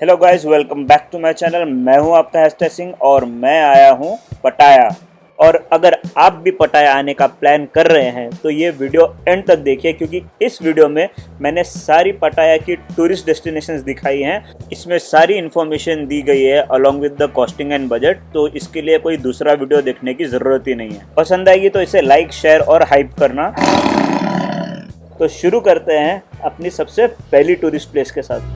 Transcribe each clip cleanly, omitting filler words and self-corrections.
Hello guys, welcome back to my channel. मैं हूं आपका हैस्टर सिंह और मैं आया हूं पटाया। और अगर आप भी पटाया आने का प्लान कर रहे हैं तो ये वीडियो एंड तक देखिए, क्योंकि इस वीडियो में मैंने सारी पटाया की टूरिस्ट डेस्टिनेशंस दिखाई हैं। इसमें सारी इन्फॉर्मेशन दी गई है along with the costing and budget, तो इसके लिए कोई दूसरा वीडियो देखने की ज़रूरत ही नहीं है। पसंद आएगी तो इसे लाइक, शेयर और हाइप करना। तो शुरू करते हैं अपनी सबसे पहली टूरिस्ट प्लेस के साथ।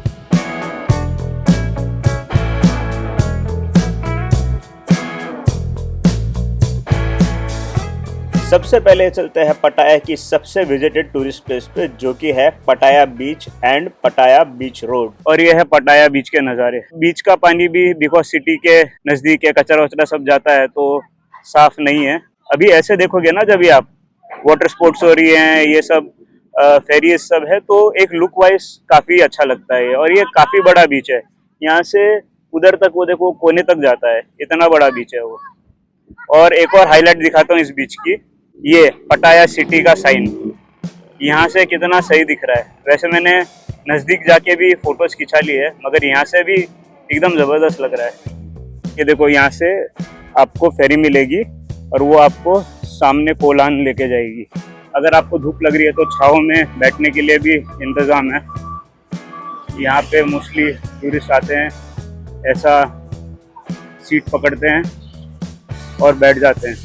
सबसे पहले चलते हैं पटाया की सबसे विजिटेड टूरिस्ट प्लेस पे, जो कि है पटाया बीच एंड पटाया बीच रोड। और ये है पटाया बीच के नज़ारे। बीच का पानी भी बिकॉज सिटी के नज़दीक है, कचरा वचरा सब जाता है तो साफ नहीं है। अभी ऐसे देखोगे ना, जब भी आप वाटर स्पोर्ट्स हो रही हैं, ये सब फेरीज सब है, तो एक लुक वाइज काफ़ी अच्छा लगता है। और ये काफ़ी बड़ा बीच है, यहाँ से उधर तक वो देखो कोने तक जाता है, इतना बड़ा बीच है वो। और एक और हाईलाइट दिखाता हूँ इस बीच की, ये पटाया सिटी का साइन यहाँ से कितना सही दिख रहा है। वैसे मैंने नज़दीक जाके भी फोटोज खिंचा ली है, मगर यहाँ से भी एकदम ज़बरदस्त लग रहा है। ये देखो, यहाँ से आपको फेरी मिलेगी और वो आपको सामने कोलान लेके जाएगी। अगर आपको धूप लग रही है तो छाँव में बैठने के लिए भी इंतज़ाम है। यहाँ पे मोस्टली टूरिस्ट आते हैं, ऐसा सीट पकड़ते हैं और बैठ जाते हैं,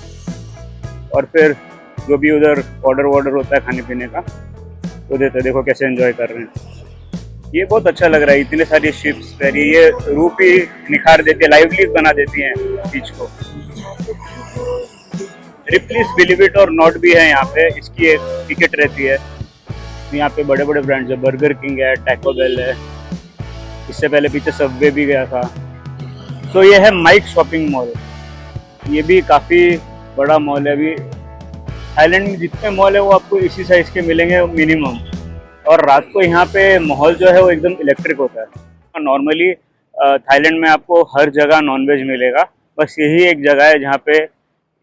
और फिर जो भी उधर ऑर्डर होता है खाने पीने का वो देते हैं। देखो कैसे एंजॉय कर रहे हैं। ये बहुत अच्छा लग रहा है, इतने सारी शिप्स फेरी, ये रूप ही निखार देती है, लाइवली बना देती हैं बीच को। रिप्लीज बिलीव इट और नॉट भी है यहाँ पे, इसकी एक टिकट रहती है। यहाँ पे बड़े बड़े ब्रांड्स है, बर्गर किंग है, टैको बेल है, इससे पहले पीछे सबवे भी गया था। तो ये है माइक शॉपिंग मॉल, ये भी काफ़ी बड़ा मॉल है। अभी थाईलैंड में जितने मॉल है वो आपको इसी साइज के मिलेंगे मिनिमम। और रात को यहाँ पे माहौल जो है वो एकदम इलेक्ट्रिक होता है। नॉर्मली थाईलैंड में आपको हर जगह नॉनवेज मिलेगा, बस यही एक जगह है जहाँ पे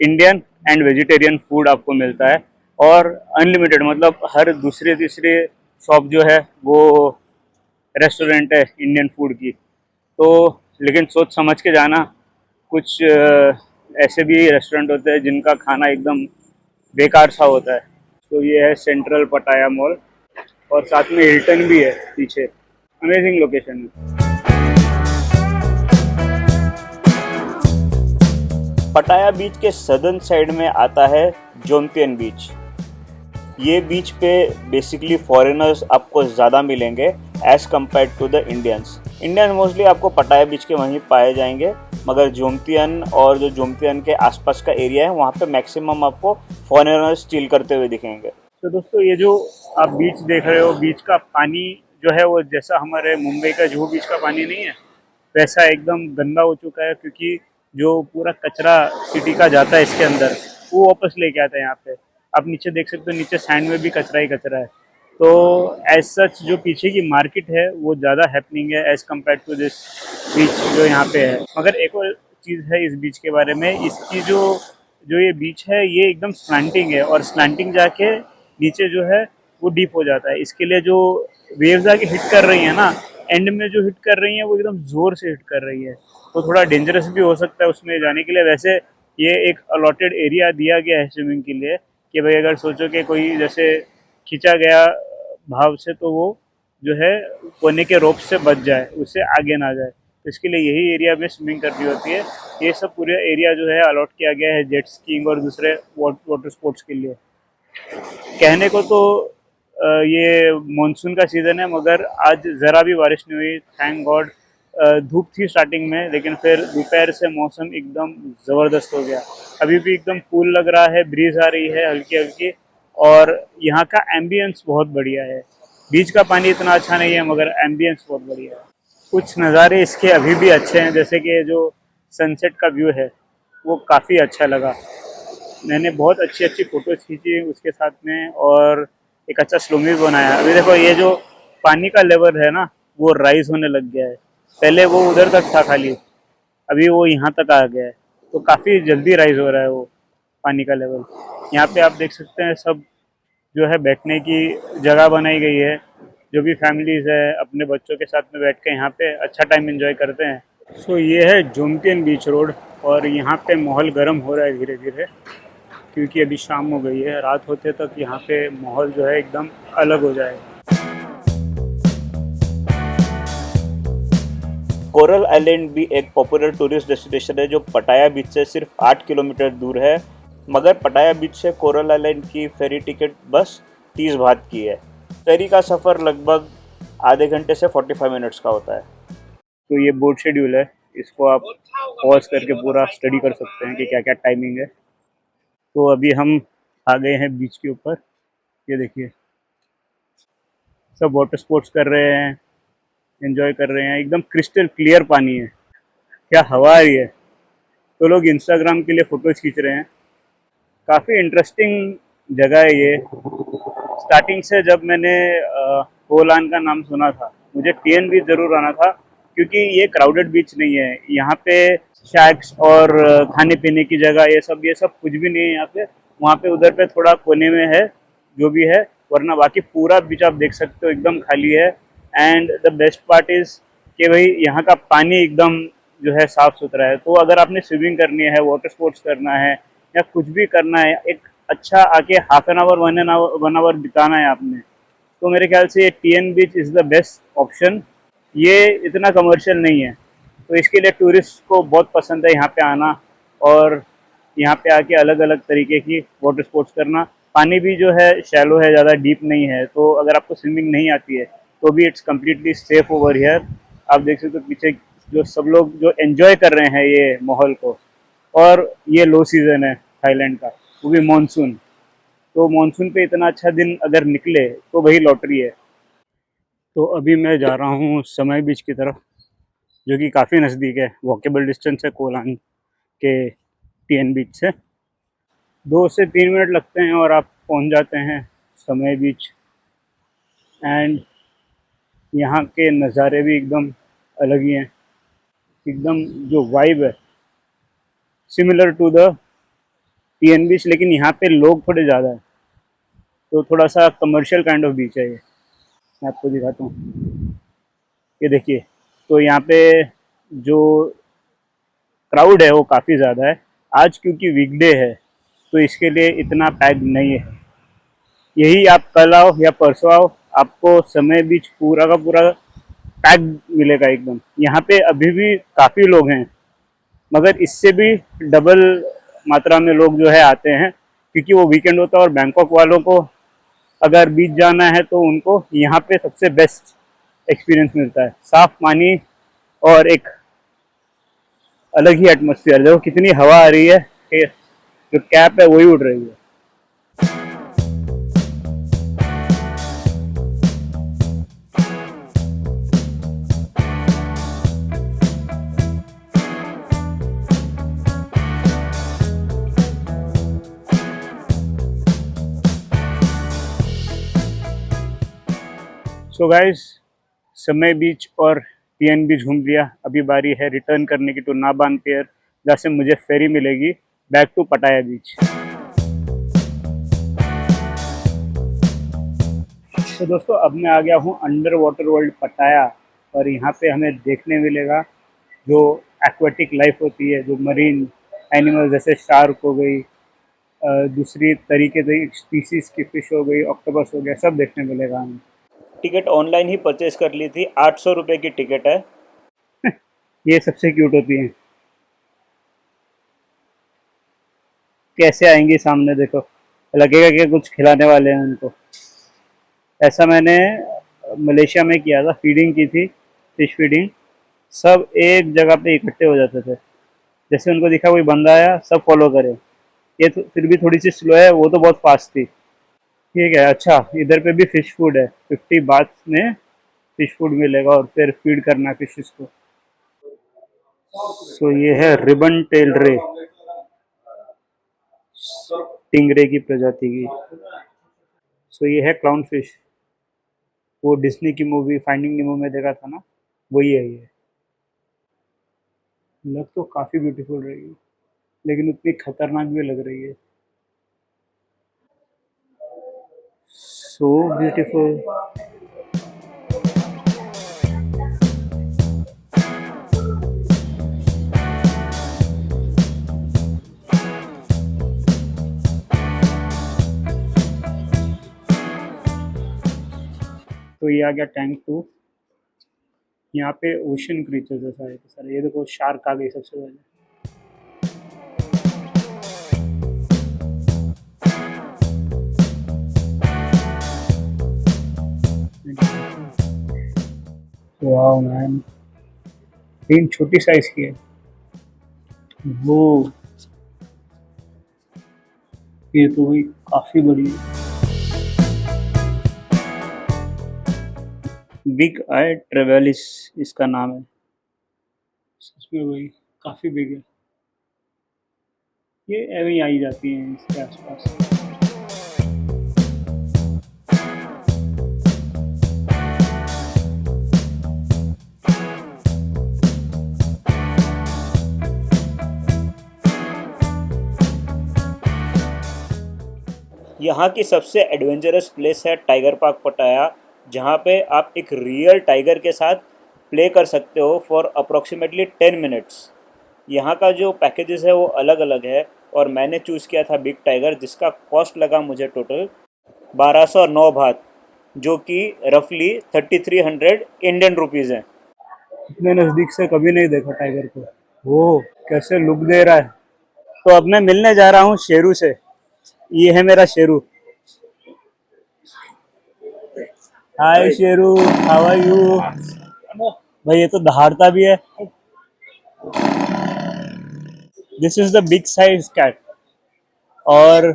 इंडियन एंड वेजिटेरियन फूड आपको मिलता है, और अनलिमिटेड, मतलब हर दूसरे तीसरे शॉप जो है वो रेस्टोरेंट है इंडियन फूड की। तो लेकिन सोच समझ के जाना, कुछ ऐसे भी रेस्टोरेंट होते हैं जिनका खाना एकदम बेकार सा होता है। तो ये है सेंट्रल पटाया मॉल, और साथ में हिल्टन भी है पीछे। अमेजिंग लोकेशन है। पटाया बीच के सदर्न साइड में आता है जोमतियन बीच। ये बीच पे बेसिकली फॉरेनर्स आपको ज़्यादा मिलेंगे as compare to the Indians. Indian mostly आपको पटाया बीच के वहीं पाए जाएंगे, मगर जोमतियन और जो जोमतियन के आसपास का एरिया है वहाँ पे मैक्सिमम आपको फॉरेनर्स चिल करते हुए दिखेंगे। तो दोस्तों, ये जो आप बीच देख रहे हो, बीच का पानी जो है वो जैसा हमारे मुंबई का जुहू बीच का पानी नहीं है, वैसा एकदम गंदा हो चुका है, क्योंकि जो पूरा कचरा सिटी का जाता है इसके अंदर वो वापस लेके आता है यहाँ पे। आप नीचे देख सकते हो, नीचे सैंड में भी कचरा ही कचरा है। तो एज सच जो पीछे की मार्केट है वो ज़्यादा हैपनिंग है एज़ कम्पेयर टू दिस बीच जो यहाँ पे है। मगर एक और चीज़ है इस बीच के बारे में, इसकी जो जो ये बीच है ये एकदम स्लैंटिंग है, और स्लैंटिंग जाके नीचे जो है वो डीप हो जाता है। इसके लिए जो वेव्स आके हिट कर रही है ना, एंड में जो हिट कर रही है वो एकदम ज़ोर से हिट कर रही है, तो थोड़ा डेंजरस भी हो सकता है उसमें जाने के लिए। वैसे ये एक अलॉटेड एरिया दिया गया है स्विमिंग के लिए, कि भाई अगर सोचो कि कोई जैसे खींचा गया भाव से तो वो जो है कोने के रोप से बच जाए, उससे आगे ना जाए, तो इसके लिए यही एरिया में स्विमिंग करनी होती है। ये सब पूरा एरिया जो है अलॉट किया गया है जेट स्कीइंग और दूसरे वाटर स्पोर्ट्स के लिए। कहने को तो ये मानसून का सीज़न है, मगर आज ज़रा भी बारिश नहीं हुई, थैंक गॉड। धूप थी स्टार्टिंग में, लेकिन फिर दोपहर से मौसम एकदम ज़बरदस्त हो गया। अभी भी एकदम कूल लग रहा है, ब्रीज आ रही है हल्की हल्की, और यहाँ का एम्बियंस बहुत बढ़िया है। बीच का पानी इतना अच्छा नहीं है, मगर एम्बियंस बहुत बढ़िया है। कुछ नज़ारे इसके अभी भी अच्छे हैं, जैसे कि जो सनसेट का व्यू है वो काफ़ी अच्छा लगा। मैंने बहुत अच्छी अच्छी फ़ोटोज़ खींची उसके साथ में, और एक अच्छा स्लो भी बनाया। अभी देखो, ये जो पानी का लेवल है ना वो राइज होने लग गया है। पहले वो उधर तक था खाली, अभी वो यहाँ तक आ गया है, तो काफ़ी जल्दी राइज हो रहा है वो पानी का लेवल। यहाँ पे आप देख सकते हैं सब जो है बैठने की जगह बनाई गई है, जो भी फैमिलीज़ है अपने बच्चों के साथ में बैठ के यहाँ पे अच्छा टाइम एंजॉय करते हैं। सो ये है जोम्पियन बीच रोड, और यहाँ पे माहौल गर्म हो रहा है धीरे धीरे, क्योंकि अभी शाम हो गई है। रात होते तक यहाँ पे माहौल जो है एकदम अलग हो जाएगा। कोरल आइलैंड भी एक पॉपुलर टूरिस्ट डेस्टिनेशन है जो पटाया बीच से सिर्फ 8 किलोमीटर दूर है, मगर पटाया बीच से कोरल आइलैंड की फेरी टिकट बस 30 बात की है। फेरी का सफ़र लगभग आधे घंटे से 45 मिनट्स का होता है। तो ये बोट शेड्यूल है, इसको आप पॉज करके पूरा स्टडी कर सकते हैं कि क्या क्या टाइमिंग है। तो अभी हम आ गए हैं बीच के ऊपर। ये देखिए, सब वाटर स्पोर्ट्स कर रहे हैं, एंजॉय कर रहे हैं। एकदम क्रिस्टल क्लियर पानी है, क्या हवा आ रही है। तो लोग इंस्टाग्राम के लिए फ़ोटोज़ खींच रहे हैं। काफ़ी इंटरेस्टिंग जगह है ये। स्टार्टिंग से जब मैंने कोलान का नाम सुना था, मुझे टीएन बीच ज़रूर आना था, क्योंकि ये क्राउडेड बीच नहीं है। यहाँ पे शैक्स और खाने पीने की जगह ये सब कुछ भी नहीं है यहाँ पे। वहाँ पे उधर पे थोड़ा कोने में है जो भी है, वरना बाकी पूरा बीच आप देख सकते हो एकदम खाली है। And the best part is कि भाई यहाँ का पानी एकदम जो है साफ़ सुथरा है। तो अगर आपने स्विमिंग करनी है, वाटर स्पोर्ट्स करना है, या कुछ भी करना है, एक अच्छा आके हाफ एन आवर 1 आवर बिताना है आपने, तो मेरे ख्याल से ये TN beach is the best option. ये इतना कमर्शियल नहीं है, तो इसके लिए टूरिस्ट को बहुत पसंद है यहाँ पे आना, और यहाँ पे आके अलग अलग तरीके की वाटर स्पोर्ट्स करना। पानी भी जो है शैलो है, ज़्यादा डीप नहीं है, तो अगर आपको स्विमिंग नहीं आती है तो भी it's completely safe over here. आप देख सकते हो पीछे जो सब लोग जो एंजॉय कर रहे हैं ये माहौल को। और ये लो सीज़न है थाईलैंड का, वो भी मानसून। तो मानसून पे इतना अच्छा दिन अगर निकले तो वही लॉटरी है। तो अभी मैं जा रहा हूँ समय बीच की तरफ, जो कि काफ़ी नज़दीक है, वॉकेबल डिस्टेंस है कोलान के टीएन बीच से। 2 से 3 मिनट लगते हैं और आप पहुँच जाते हैं समय बीच। एंड यहाँ के नज़ारे भी एकदम अलग ही हैं। एकदम जो वाइब है सिमिलर टू द टीएन बीच, लेकिन यहाँ पे लोग थोड़े ज़्यादा है, तो थोड़ा सा कमर्शियल काइंड ऑफ बीच है ये। मैं आपको दिखाता हूँ, ये देखिए। तो यहाँ पे जो क्राउड है वो काफ़ी ज़्यादा है आज, क्योंकि वीकडे है, तो इसके लिए इतना पैक नहीं है। यही आप कल आओ या परसों आओ, आपको समय बीच पूरा का पूरा पैक मिलेगा एकदम। यहाँ पे अभी भी काफ़ी लोग हैं, मगर इससे भी डबल मात्रा में लोग जो है आते हैं, क्योंकि वो वीकेंड होता है। और बैंकॉक वालों को अगर बीच जाना है तो उनको यहाँ पे सबसे बेस्ट एक्सपीरियंस मिलता है। साफ पानी और एक अलग ही एटमोसफियर। देखो कितनी हवा आ रही है कि जो कैप है वही उड़ रही है। सो गाइस, समय बीच और टीएन बीच घूम लिया। अभी बारी है रिटर्न करने की टू नाबान पियर, जहाँ से मुझे फेरी मिलेगी बैक टू पटाया बीच। तो दोस्तों, अब मैं आ गया हूँ अंडर वाटर वर्ल्ड पटाया, और यहाँ पे हमें देखने मिलेगा जो एक्वेटिक लाइफ होती है, जो मरीन एनिमल जैसे शार्क हो गई, दूसरी तरीके से स्पीसीज की फिश हो गई, ऑक्टोपस हो गया, सब देखने मिलेगा हमें। टिकट ऑनलाइन ही परचेज कर ली थी, 800 रुपये की टिकट है। ये सबसे क्यूट होती हैं, कैसे आएंगी सामने, देखो लगेगा कि कुछ खिलाने वाले हैं उनको। ऐसा मैंने मलेशिया में किया था, फीडिंग की थी, फिश फीडिंग। सब एक जगह पे इकट्ठे हो जाते थे, जैसे उनको दिखा कोई बंदा आया सब फॉलो करे। ये तो फिर भी थोड़ी सी स्लो है, वो तो बहुत फास्ट थी। ठीक है, अच्छा इधर पे भी फिश फूड है, 50 बाथ में फिश फूड मिलेगा, और फिर फीड करना फिशेस को। सो ये है रिबन टेल रे, टिंगरे की प्रजाति की। सो ये है क्लाउन फिश, वो डिज्नी की मूवी फाइंडिंग नेमो में देखा था ना, वही है ये। लग तो काफ़ी ब्यूटीफुल रही है, लेकिन उतनी खतरनाक भी लग रही है। So beautiful. तो ये आ गया टैंक 2। यहाँ पे ओशन क्रीचर्स है सारे के सारे। ये देखो शार्क आ गई सबसे पहले। वाओ मैन, तीन छोटी साइज की है वो। ये तो भाई काफी बड़ी है। बिग आई ट्रेवेलिस इसका नाम है। सच में भाई काफी बिग है। ये ऐਵੇਂ ही आई जाती हैं इसके आसपास। यहाँ की सबसे एडवेंचरस प्लेस है टाइगर पार्क पटाया, जहाँ पे आप एक रियल टाइगर के साथ प्ले कर सकते हो फॉर अप्रॉक्सीमेटली 10 मिनट्स। यहाँ का जो पैकेजेस है वो अलग अलग है और मैंने चूज़ किया था बिग टाइगर, जिसका कॉस्ट लगा मुझे टोटल 1209 बात, जो कि रफली 3300 इंडियन रुपीज़ हैं। इतने नज़दीक से कभी नहीं देखा टाइगर को। वो कैसे लुक दे रहा है। तो अब मैं मिलने जा रहा हूँ शेरू से। ये है मेरा Sheru. Hi Sheru, how are you? भाई ये तो दहाड़ता भी है। This is the big size cat और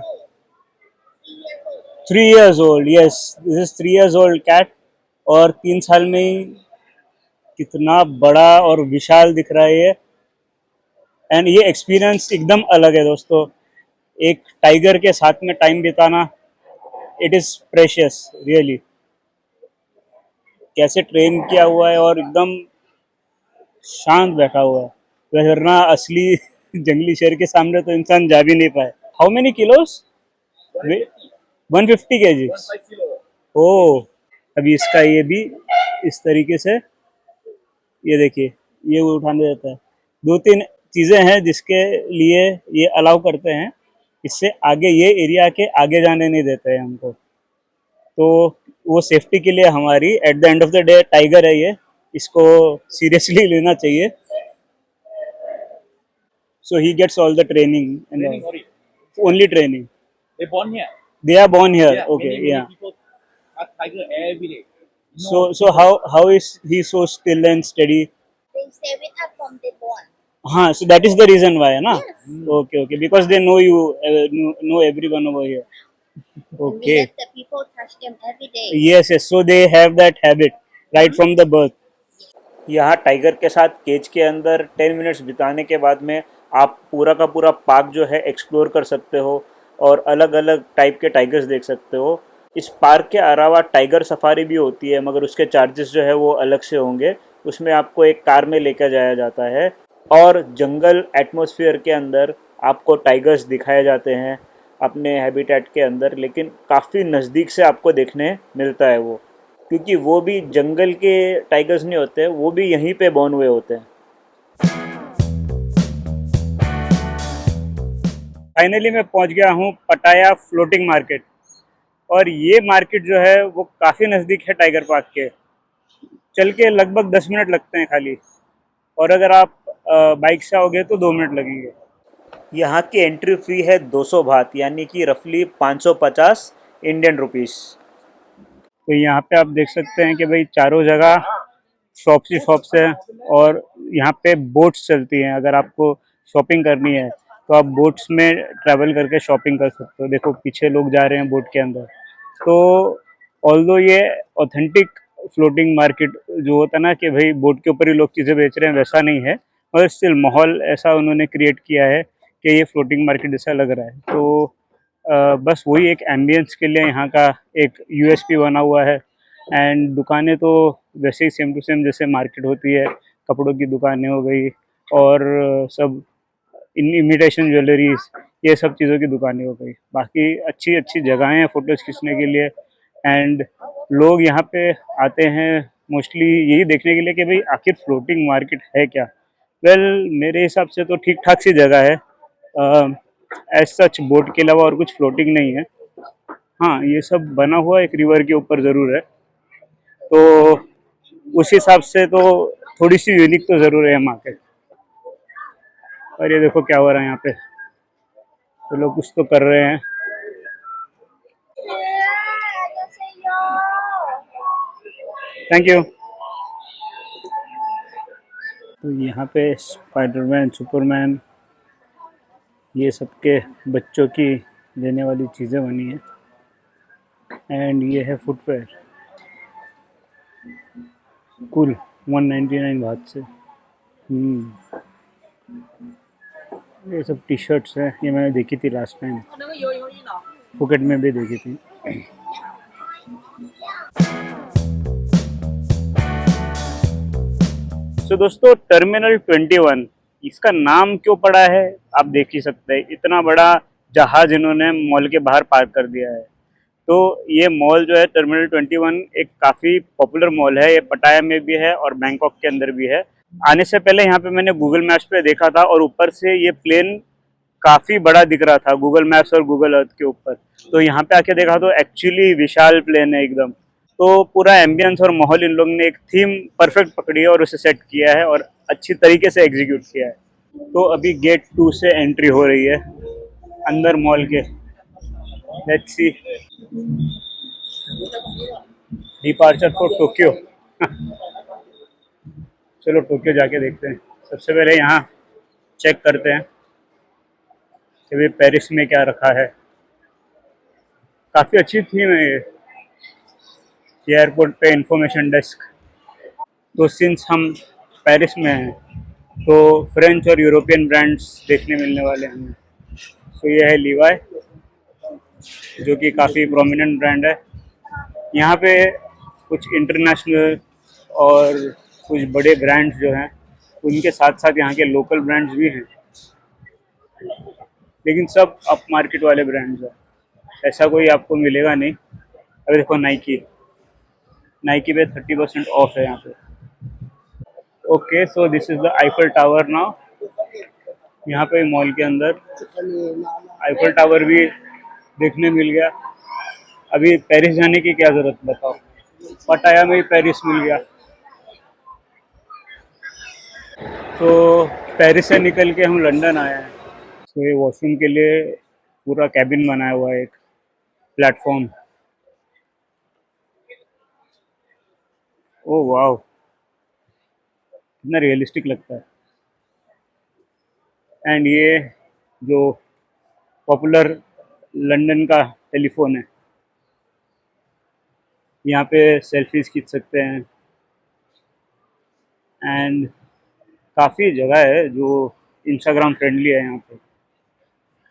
3 years old। Yes, this is 3 years old cat और 3 साल में ही कितना बड़ा और विशाल दिख रहा है ये। एंड ये एक्सपीरियंस एकदम अलग है दोस्तों। एक टाइगर के साथ में टाइम बिताना, इट इज प्रेशियस रियली। कैसे ट्रेन किया हुआ है और एकदम शांत बैठा हुआ है, वरना असली जंगली शेर के सामने तो इंसान जा भी नहीं पाए। How many किलोस? 150 kg। ओ, अभी इसका ये भी इस तरीके से, ये देखिए, ये उठाने देता है। 2-3 चीज़ें हैं जिसके लिए ये अलाउ करते हैं, इससे आगे ये एरिया के आगे जाने नहीं देते हैं हमको। तो वो सेफ्टी के लिए हमारी, at the end of the day tiger है ये, इसको सीरियसली लेना चाहिए। So he gets all the training and only training. They born here. They are born here. Yeah, Okay, many yeah. people have tiger every day. So how is he so still and steady? They stay with us from day born. हाँ, so that is the reason why, है ना? Yes. Okay, because they know you, know everyone over here. We Okay. let the people touch them every day. Yes, so they have that habit right from the birth. यहाँ tiger के साथ cage के अंदर 10 minutes बिताने के बाद में आप पूरा का पूरा पार्क जो है एक्सप्लोर कर सकते हो और अलग अलग टाइप के टाइगर्स देख सकते हो। इस पार्क के अलावा टाइगर सफारी भी होती है, मगर उसके चार्जेस जो है वो अलग से होंगे। उसमें आपको एक कार में लेकर जाया जाता है और जंगल एटमॉस्फेयर के अंदर आपको टाइगर्स दिखाए जाते हैं अपने हैबिटेट के अंदर, लेकिन काफ़ी नज़दीक से आपको देखने मिलता है वो, क्योंकि वो भी जंगल के टाइगर्स नहीं होते, वो भी यहीं पे बॉर्न हुए होते हैं। फाइनली मैं पहुंच गया हूं पटाया फ्लोटिंग मार्केट और ये मार्केट जो है वो काफ़ी नज़दीक है टाइगर पार्क के। चल के लगभग 10 मिनट लगते हैं खाली, और अगर आप बाइक से आओगे तो 2 मिनट लगेंगे। यहाँ की एंट्री फ़ी है 200 बात, यानी कि रफली 550 इंडियन रुपीस। तो यहाँ पे आप देख सकते हैं कि भाई चारों जगह शॉप्स ही शॉप्स हैं और यहाँ पे बोट्स चलती हैं। अगर आपको शॉपिंग करनी है तो आप बोट्स में ट्रैवल करके शॉपिंग कर सकते हो। देखो पीछे लोग जा रहे हैं बोट के अंदर। तो ऑल्दो ये ऑथेंटिक फ्लोटिंग मार्केट जो होता है ना कि भाई बोट के ऊपर ही लोग चीज़ें बेच रहे हैं, वैसा नहीं है, मगर स्टिल माहौल ऐसा उन्होंने क्रिएट किया है कि ये फ्लोटिंग मार्केट जैसा लग रहा है। तो बस वही एक एम्बियंस के लिए यहाँ का एक यूएसपी बना हुआ है। एंड दुकानें तो वैसे ही सेम टू सेम जैसे मार्केट होती है, कपड़ों की दुकानें हो गई और सब इमिटेशन ज्वेलरीज, ये सब चीज़ों की दुकानें हो गई। बाकी अच्छी अच्छी जगहें हैं फ़ोटोज़ खींचने के लिए। एंड लोग यहाँ पे आते हैं मोस्टली यही देखने के लिए कि भाई आखिर फ्लोटिंग मार्केट है क्या। मेरे हिसाब से तो ठीक ठाक सी जगह है। एज सच बोट के अलावा और कुछ फ्लोटिंग नहीं है। हाँ, ये सब बना हुआ एक रिवर के ऊपर ज़रूर है। तो उस हिसाब से तो थोड़ी सी यूनिक तो ज़रूर है मार्केट। और ये देखो क्या हो रहा है यहाँ पे, तो लोग कुछ तो कर रहे हैं। Thank you. तो यहाँ पे स्पाइडरमैन, सुपरमैन, ये सबके बच्चों की देने वाली चीज़ें बनी है। एंड ये है फुटवेयर, कुल 199 बात से। ये सब टी शर्ट्स है, ये मैंने देखी थी लास्ट टाइम, फुकेट में भी देखी थी। तो दोस्तों टर्मिनल 21, इसका नाम क्यों पड़ा है आप देख ही सकते हैं। इतना बड़ा जहाज इन्होंने मॉल के बाहर पार्क कर दिया है। तो ये मॉल जो है टर्मिनल 21 एक काफ़ी पॉपुलर मॉल है। ये पटाया में भी है और बैंकॉक के अंदर भी है। आने से पहले यहाँ पे मैंने गूगल मैप्स पे देखा था और ऊपर से ये प्लेन काफ़ी बड़ा दिख रहा था गूगल मैप्स और गूगल अर्थ के ऊपर। तो यहाँ पे आके देखा तो एक्चुअली विशाल प्लेन है एकदम। तो पूरा एम्बियंस और माहौल इन लोगों ने एक थीम परफेक्ट पकड़ी है और उसे सेट किया है और अच्छी तरीके से एग्जीक्यूट किया है। तो अभी गेट 2 से एंट्री हो रही है अंदर मॉल के। Let's see, departure for Tokyo. चलो टोक्यो जाके देखते हैं। सबसे पहले यहाँ चेक करते हैं कि भाई पेरिस में क्या रखा है। काफ़ी अच्छी थीम है ये एयरपोर्ट पे इंफॉर्मेशन डेस्क। तो सिंस हम पेरिस में हैं तो फ्रेंच और यूरोपियन ब्रांड्स देखने मिलने वाले हैं। तो ये है लीवाई, जो कि काफ़ी प्रोमिनेंट ब्रांड है। यहाँ पे कुछ इंटरनेशनल और कुछ बड़े ब्रांड्स जो हैं उनके साथ साथ यहाँ के लोकल ब्रांड्स भी हैं, लेकिन सब अप मार्केट वाले ब्रांड्स हैं। ऐसा कोई आपको मिलेगा नहीं। अभी देखो नाइकी, नाइकी पे 30% ऑफ है यहाँ पे। Okay, so this is the Eiffel tower now. यहाँ पे मॉल के अंदर आईफल टावर भी देखने मिल गया। अभी पेरिस जाने की क्या ज़रूरत बताओ, पटाया में ही पेरिस मिल गया। तो पेरिस से निकल के हम लंदन आए हैं। तो ये वॉशरूम के लिए पूरा कैबिन बनाया हुआ है, एक प्लेटफॉर्म। ओह वाह, कितना रियलिस्टिक लगता है। एंड ये जो पॉपुलर लंदन का टेलीफोन है, यहाँ पे सेल्फीज खींच सकते हैं। एंड काफ़ी जगह है जो इंस्टाग्राम फ्रेंडली है यहाँ पे।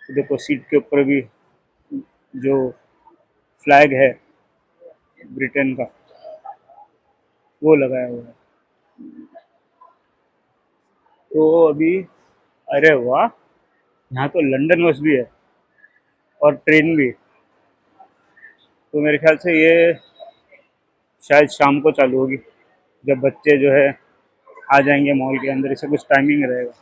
देखो सीट के ऊपर भी जो फ्लैग है ब्रिटेन का वो लगाया हुआ है। तो अभी, अरे वाह, यहाँ तो लंदन बस भी है और ट्रेन भी। तो मेरे ख्याल से ये शायद शाम को चालू होगी, जब बच्चे जो है आ जाएंगे मॉल के अंदर। इसे कुछ टाइमिंग रहेगा।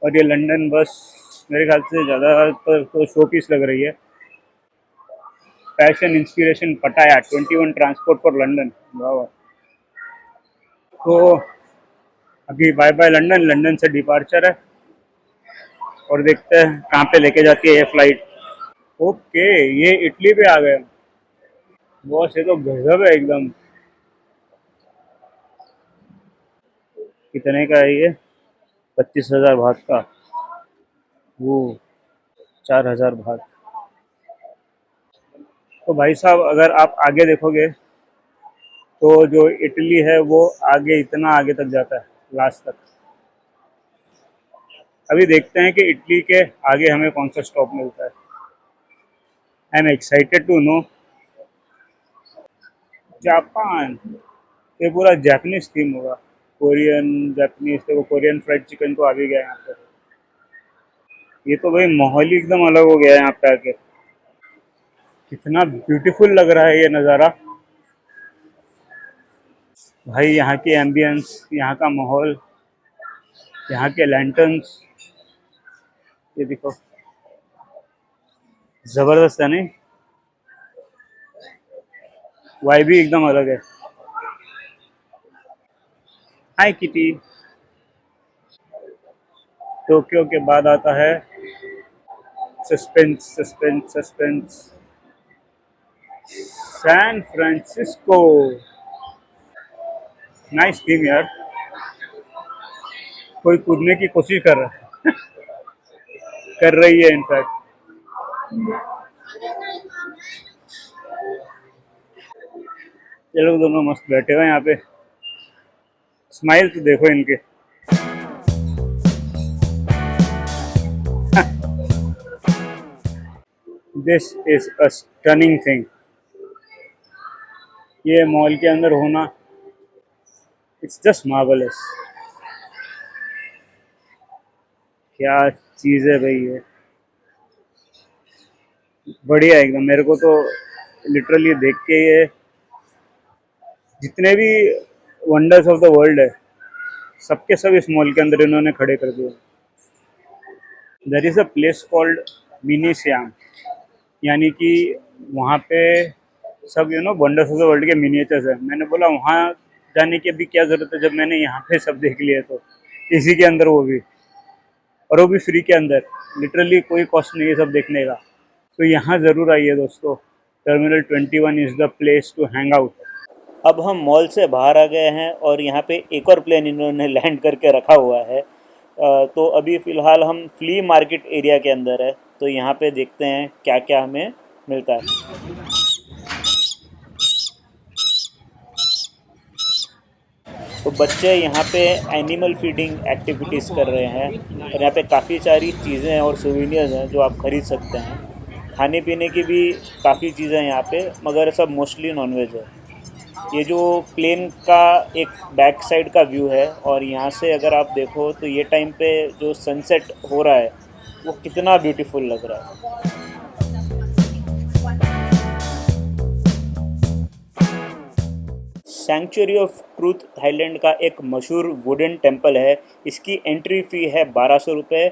और ये लंदन बस मेरे ख्याल से ज़्यादातर तो शो पीस लग रही है। फैशन इंस्पिरेशन पटाया 21 ट्रांसपोर्ट फॉर लंदन। वाह। तो अभी बाय बाय लंदन, लंदन से डिपार्चर है और देखते हैं कहाँ पे लेके जाती है ये फ्लाइट। ओके, ये इटली पे आ गए। बॉस ये तो गजब है एकदम। कितने का है ये? 25,000 भाग का। वो 4,000 भाग। तो भाई साहब अगर आप आगे देखोगे तो जो इटली है वो आगे, इतना आगे तक जाता है, लास्ट तक। अभी देखते हैं कि इटली के आगे हमें कौन सा स्टॉप मिलता है। I am excited to know. Japan, ये पूरा जापानीज थीम होगा। Korean, Japanese. देखो कोरियन फ्राइड चिकन तो आ भी गया यहाँ पे। ये तो भाई माहौल ही एकदम अलग हो गया है यहाँ पे आके। कितना ब्यूटीफुल लग रहा है ये नज़ारा भाई। यहाँ की एम्बियंस, यहाँ का माहौल, यहाँ के लैंटर्न्स, ये देखो जबरदस्त है नहीं? वाइब भी एकदम अलग है। हाय किटी। टोक्यो के बाद आता है suspense suspense suspense, San Francisco. Nice team यार, कोई कूदने की कोशिश कर रहा है कर रही है इनफैक्ट। ये लोग दोनों मस्त बैठे हुए हैं यहाँ पे, स्माइल तो देखो इनके। This is a stunning thing. ये मॉल के अंदर होना, इट्स जस्ट मार्वलस। क्या चीज़ है भाई ये, बढ़िया एकदम। मेरे को तो लिटरली देख के ये जितने भी वंडर्स ऑफ द वर्ल्ड है सबके सब इस मॉल के अंदर इन्होंने खड़े कर दिए। There is a place called mini Siam, यानी कि वहाँ पे सब वंडर्स ऑफ द वर्ल्ड के मिनिएचर्स है। मैंने बोला वहाँ जाने की अभी क्या ज़रूरत है जब मैंने यहाँ पे सब देख लिया। तो इसी के अंदर वो भी, और वो भी फ्री के अंदर, लिटरली कोई कॉस्ट नहीं है सब देखने का। तो यहाँ ज़रूर आइए दोस्तों, terminal 21 is the place to hang out. अब हम मॉल से बाहर आ गए हैं और यहाँ पे एक और प्लेन इन्होंने लैंड करके रखा हुआ है। तो अभी फ़िलहाल हम फ्ली मार्केट एरिया के अंदर है, तो यहाँ पे देखते हैं क्या क्या हमें मिलता है। तो बच्चे यहाँ पे एनिमल फीडिंग एक्टिविटीज़ कर रहे हैं और यहाँ पे काफ़ी सारी चीज़ें और सोवेनियर्स हैं जो आप ख़रीद सकते हैं। खाने पीने की भी काफ़ी चीज़ें हैं यहाँ पे, मगर सब मोस्टली नॉनवेज है। ये जो प्लेन का एक बैक साइड का व्यू है, और यहाँ से अगर आप देखो तो ये टाइम पे जो सनसेट हो रहा है वो कितना ब्यूटीफुल लग रहा है। सैंक्चुरी ऑफ ट्रूथ थाईलैंड का एक मशहूर वुडन टेम्पल है। इसकी एंट्री फ़ी है 1200 रुपये।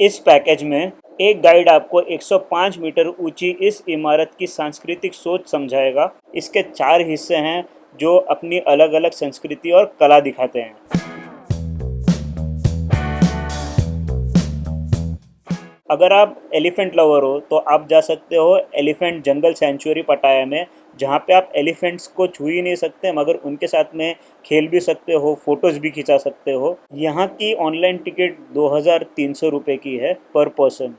इस पैकेज में एक गाइड आपको 105 मीटर ऊंची इस इमारत की सांस्कृतिक सोच समझाएगा। इसके 4 हिस्से हैं जो अपनी अलग अलग संस्कृति और कला दिखाते हैं। अगर आप एलिफेंट लवर हो तो आप जा सकते हो एलिफेंट जंगल सेंचुरी पटाया में, जहाँ पे आप एलिफेंट्स को छू ही नहीं सकते मगर उनके साथ में खेल भी सकते हो, फोटोज़ भी खिंचा सकते हो। यहाँ की ऑनलाइन टिकट 2300 रुपये की है पर पर्सन।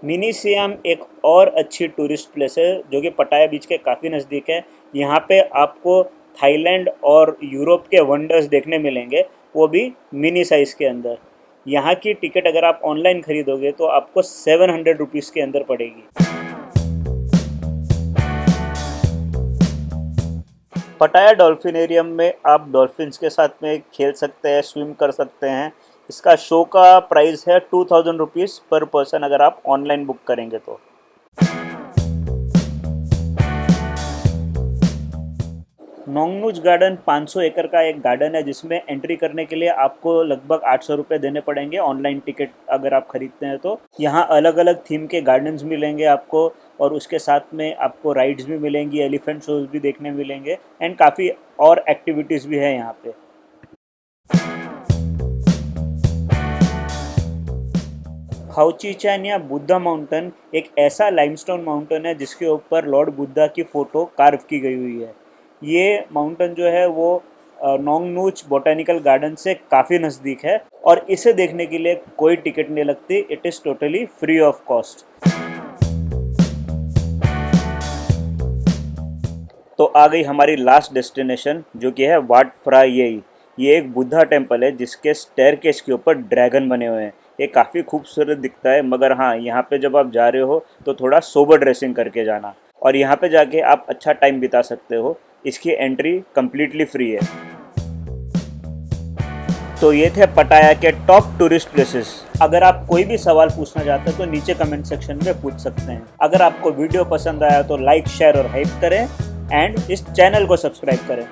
मिनी सियाम एक और अच्छी टूरिस्ट प्लेस है जो कि पटाया बीच के काफ़ी नज़दीक है। यहाँ पे आपको थाईलैंड और यूरोप के वंडर्स देखने मिलेंगे, वो भी मिनी साइज़ के अंदर। यहाँ की टिकट अगर आप ऑनलाइन ख़रीदोगे तो आपको 700 रुपीज़ के अंदर पड़ेगी। पटाया डॉल्फिनेरियम में आप डॉल्फिन्स के साथ में खेल सकते हैं, स्विम कर सकते हैं। इसका शो का प्राइस है 2000 रुपीज़ पर पर्सन अगर आप ऑनलाइन बुक करेंगे तो। नोंगनूच गार्डन 500 एकड़ का एक गार्डन है जिसमें एंट्री करने के लिए आपको लगभग 800 रुपये देने पड़ेंगे ऑनलाइन टिकट अगर आप खरीदते हैं तो। यहाँ अलग अलग थीम के गार्डन्स मिलेंगे आपको, और उसके साथ में आपको राइड्स भी मिलेंगी, एलिफेंट शोज भी देखने मिलेंगे, एंड काफ़ी और एक्टिविटीज़ भी है यहाँ पे। खाओचिचान या बुद्धा माउंटेन एक ऐसा लाइमस्टोन माउंटेन है जिसके ऊपर लॉर्ड बुद्धा की फ़ोटो कार्व की गई हुई है। ये माउंटेन जो है वो नोंगनूच बॉटेनिकल गार्डन से काफ़ी नज़दीक है और इसे देखने के लिए कोई टिकट नहीं लगती। It is totally free of cost. तो आ गई हमारी लास्ट डेस्टिनेशन जो कि है वाट फ्रा येई। ये एक बुद्धा टेम्पल है जिसके स्टेयरकेस के ऊपर ड्रैगन बने हुए हैं। ये काफ़ी खूबसूरत दिखता है, मगर हाँ यहाँ पे जब आप जा रहे हो तो थोड़ा सोबर ड्रेसिंग करके जाना, और यहाँ पे जाके आप अच्छा टाइम बिता सकते हो। इसकी एंट्री कम्प्लीटली फ्री है। तो ये थे पटाया के टॉप टूरिस्ट प्लेसेस। अगर आप कोई भी सवाल पूछना चाहते हो तो नीचे कमेंट सेक्शन में पूछ सकते हैं। अगर आपको वीडियो पसंद आया तो लाइक, शेयर और हाइप करें, एंड इस चैनल को सब्सक्राइब करें।